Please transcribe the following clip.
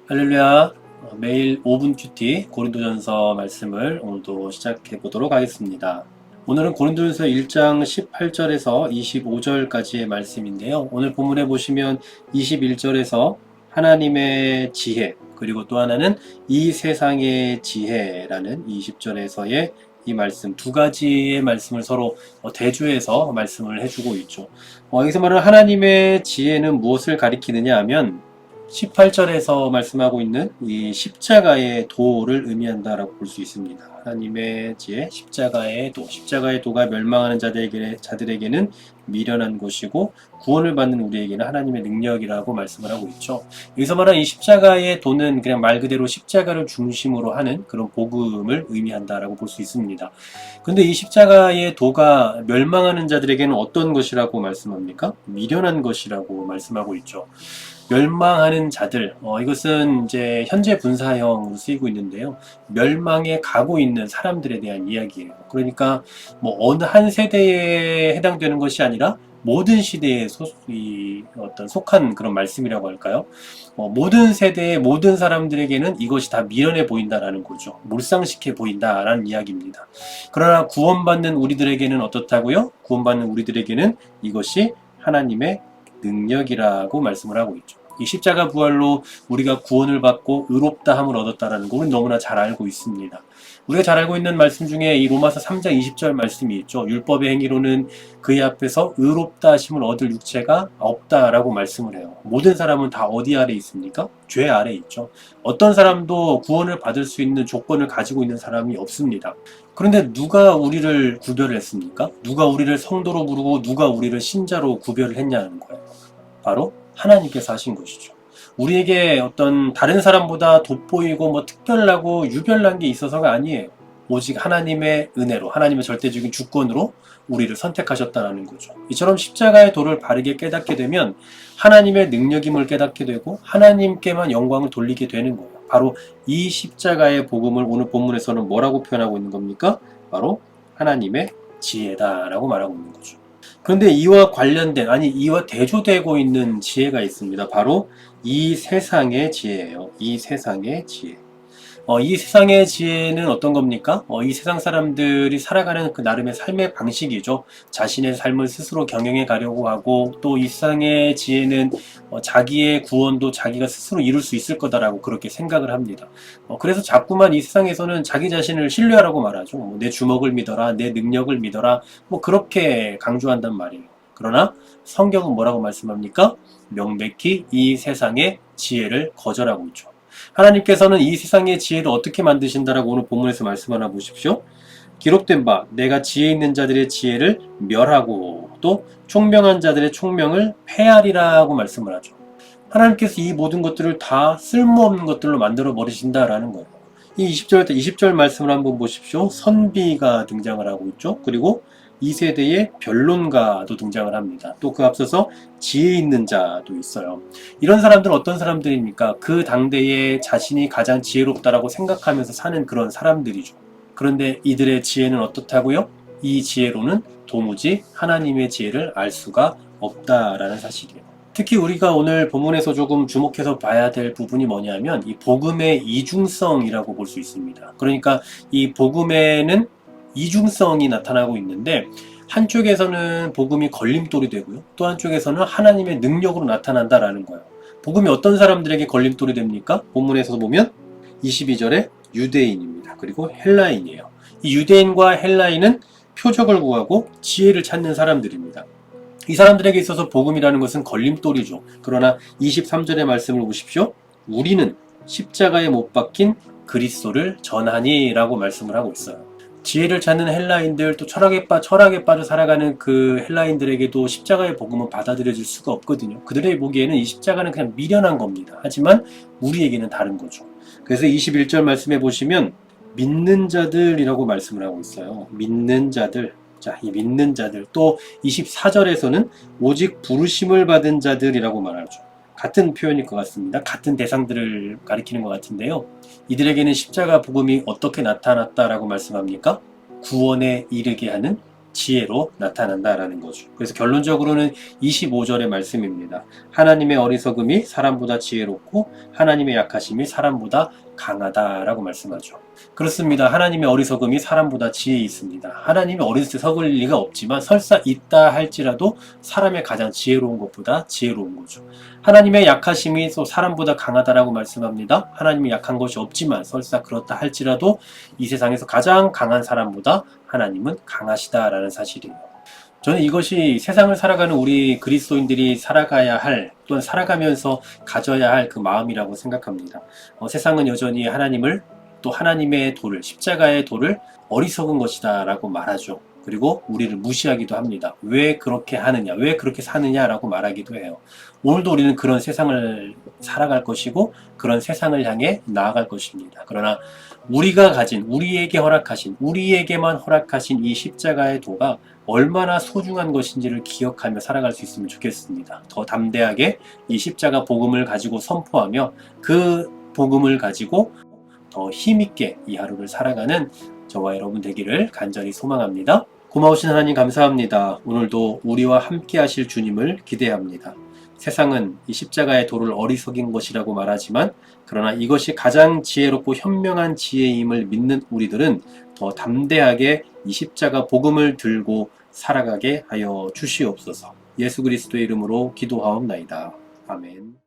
할렐루야. 매일 5분 큐티 고린도전서 말씀을 오늘도 시작해 보도록 하겠습니다. 오늘은 고린도전서 1장 18절에서 25절까지의 말씀인데요. 오늘 본문에 보시면 21절에서 하나님의 지혜, 그리고 또 하나는 이 세상의 지혜라는 20절에서의 이 말씀, 두 가지의 말씀을 서로 대조해서 말씀을 해주고 있죠. 여기서 말하는 하나님의 지혜는 무엇을 가리키느냐 하면 18절에서 말씀하고 있는 이 십자가의 도를 의미한다라고 볼 수 있습니다. 하나님의 지혜, 십자가의 도. 십자가의 도가 멸망하는 자들에게는 미련한 것이고 구원을 받는 우리에게는 하나님의 능력이라고 말씀을 하고 있죠. 여기서 말하는 이 십자가의 도는 그냥 말 그대로 십자가를 중심으로 하는 그런 복음을 의미한다라고 볼 수 있습니다. 근데 이 십자가의 도가 멸망하는 자들에게는 어떤 것이라고 말씀합니까? 미련한 것이라고 말씀하고 있죠. 멸망하는 자들, 이것은 이제 현재 분사형으로 쓰이고 있는데요. 멸망에 가고 있는 사람들에 대한 이야기예요. 그러니까 뭐 어느 한 세대에 해당되는 것이 아니라 모든 시대에 속한 그런 말씀이라고 할까요? 모든 세대의 모든 사람들에게는 이것이 다 미련해 보인다라는 거죠. 몰상식해 보인다라는 이야기입니다. 그러나 구원받는 우리들에게는 어떻다고요? 구원받는 우리들에게는 이것이 하나님의 능력이라고 말씀을 하고 있죠. 이 십자가 부활로 우리가 구원을 받고 의롭다함을 얻었다라는 거 우리는 너무나 잘 알고 있습니다. 우리가 잘 알고 있는 말씀 중에 이 로마서 3장 20절 말씀이 있죠. 율법의 행위로는 그의 앞에서 의롭다 하심을 얻을 육체가 없다라고 말씀을 해요. 모든 사람은 다 어디 아래 있습니까? 죄 아래 있죠. 어떤 사람도 구원을 받을 수 있는 조건을 가지고 있는 사람이 없습니다. 그런데 누가 우리를 구별을 했습니까? 누가 우리를 성도로 부르고 누가 우리를 신자로 구별을 했냐는 거예요. 바로 하나님께서 하신 것이죠. 우리에게 어떤 다른 사람보다 돋보이고 뭐 특별하고 유별난 게 있어서가 아니에요. 오직 하나님의 은혜로, 하나님의 절대적인 주권으로 우리를 선택하셨다는 거죠. 이처럼 십자가의 도를 바르게 깨닫게 되면 하나님의 능력임을 깨닫게 되고 하나님께만 영광을 돌리게 되는 거예요. 바로 이 십자가의 복음을 오늘 본문에서는 뭐라고 표현하고 있는 겁니까? 바로 하나님의 지혜다라고 말하고 있는 거죠. 그런데 이와 관련된, 이와 대조되고 있는 지혜가 있습니다. 바로 이 세상의 지혜예요. 이 세상의 지혜. 이 세상의 지혜는 어떤 겁니까? 이 세상 사람들이 살아가는 그 나름의 삶의 방식이죠. 자신의 삶을 스스로 경영해 가려고 하고, 또 이 세상의 지혜는 자기의 구원도 자기가 스스로 이룰 수 있을 거다라고 그렇게 생각을 합니다. 그래서 자꾸만 이 세상에서는 자기 자신을 신뢰하라고 말하죠. 내 주먹을 믿어라, 내 능력을 믿어라, 그렇게 강조한단 말이에요. 그러나 성경은 뭐라고 말씀합니까? 명백히 이 세상의 지혜를 거절하고 있죠. 하나님께서는 이 세상의 지혜를 어떻게 만드신다라고 오늘 본문에서 말씀하나 보십시오. 기록된 바 내가 지혜 있는 자들의 지혜를 멸하고 또 총명한 자들의 총명을 폐하리라고 말씀을 하죠. 하나님께서 이 모든 것들을 다 쓸모없는 것들로 만들어 버리신다라는 거예요. 이 20절 말씀을 한번 보십시오. 선비가 등장을 하고 있죠. 그리고 이 세대의 변론가도 등장을 합니다. 또 그 앞서서 지혜 있는 자도 있어요. 이런 사람들은 어떤 사람들입니까? 그 당대에 자신이 가장 지혜롭다라고 생각하면서 사는 그런 사람들이죠. 그런데 이들의 지혜는 어떻다고요? 이 지혜로는 도무지 하나님의 지혜를 알 수가 없다라는 사실이에요. 특히 우리가 오늘 본문에서 조금 주목해서 봐야 될 부분이 뭐냐면 이 복음의 이중성이라고 볼 수 있습니다. 그러니까 이 복음에는 이중성이 나타나고 있는데 한쪽에서는 복음이 걸림돌이 되고요. 또 한쪽에서는 하나님의 능력으로 나타난다라는 거예요. 복음이 어떤 사람들에게 걸림돌이 됩니까? 본문에서 보면 22절에 유대인입니다. 그리고 헬라인이에요. 이 유대인과 헬라인은 표적을 구하고 지혜를 찾는 사람들입니다. 이 사람들에게 있어서 복음이라는 것은 걸림돌이죠. 그러나 23절의 말씀을 보십시오. 우리는 십자가에 못 박힌 그리스도를 전하니 라고 말씀을 하고 있어요. 지혜를 찾는 헬라인들, 또 철학에 빠져 살아가는 그 헬라인들에게도 십자가의 복음은 받아들여질 수가 없거든요. 그들의 보기에는 이 십자가는 그냥 미련한 겁니다. 하지만 우리에게는 다른 거죠. 그래서 21절 말씀해 보시면 믿는 자들이라고 말씀을 하고 있어요. 믿는 자들. 자, 이 믿는 자들. 또 24절에서는 오직 부르심을 받은 자들이라고 말하죠. 같은 표현일 것 같습니다. 같은 대상들을 가리키는 것 같은데요. 이들에게는 십자가 복음이 어떻게 나타났다라고 말씀합니까? 구원에 이르게 하는 지혜로 나타난다라는 거죠. 그래서 결론적으로는 25절의 말씀입니다. 하나님의 어리석음이 사람보다 지혜롭고 하나님의 약하심이 사람보다 강하다라고 말씀하죠. 그렇습니다. 하나님의 어리석음이 사람보다 지혜 있습니다. 하나님이 어리석을 리가 없지만 설사 있다 할지라도 사람의 가장 지혜로운 것보다 지혜로운 거죠. 하나님의 약하심이 또 사람보다 강하다라고 말씀합니다. 하나님이 약한 것이 없지만 설사 그렇다 할지라도 이 세상에서 가장 강한 사람보다 하나님은 강하시다라는 사실이에요. 저는 이것이 세상을 살아가는 우리 그리스도인들이 살아가야 할 또는 살아가면서 가져야 할 그 마음이라고 생각합니다. 세상은 여전히 하나님을 또 하나님의 도를 십자가의 도를 어리석은 것이다 라고 말하죠. 그리고 우리를 무시하기도 합니다. 왜 그렇게 하느냐 왜 그렇게 사느냐라고 말하기도 해요. 오늘도 우리는 그런 세상을 살아갈 것이고 그런 세상을 향해 나아갈 것입니다. 그러나 우리가 가진 우리에게 허락하신 우리에게만 허락하신 이 십자가의 도가 얼마나 소중한 것인지를 기억하며 살아갈 수 있으면 좋겠습니다. 더 담대하게 이 십자가 복음을 가지고 선포하며 그 복음을 가지고 더 힘있게 이 하루를 살아가는 저와 여러분 되기를 간절히 소망합니다. 고마우신 하나님 감사합니다. 오늘도 우리와 함께 하실 주님을 기대합니다. 세상은 이 십자가의 도를 어리석인 것이라고 말하지만 그러나 이것이 가장 지혜롭고 현명한 지혜임을 믿는 우리들은 더 담대하게 이 십자가 복음을 들고 살아가게 하여 주시옵소서. 예수 그리스도의 이름으로 기도하옵나이다. 아멘.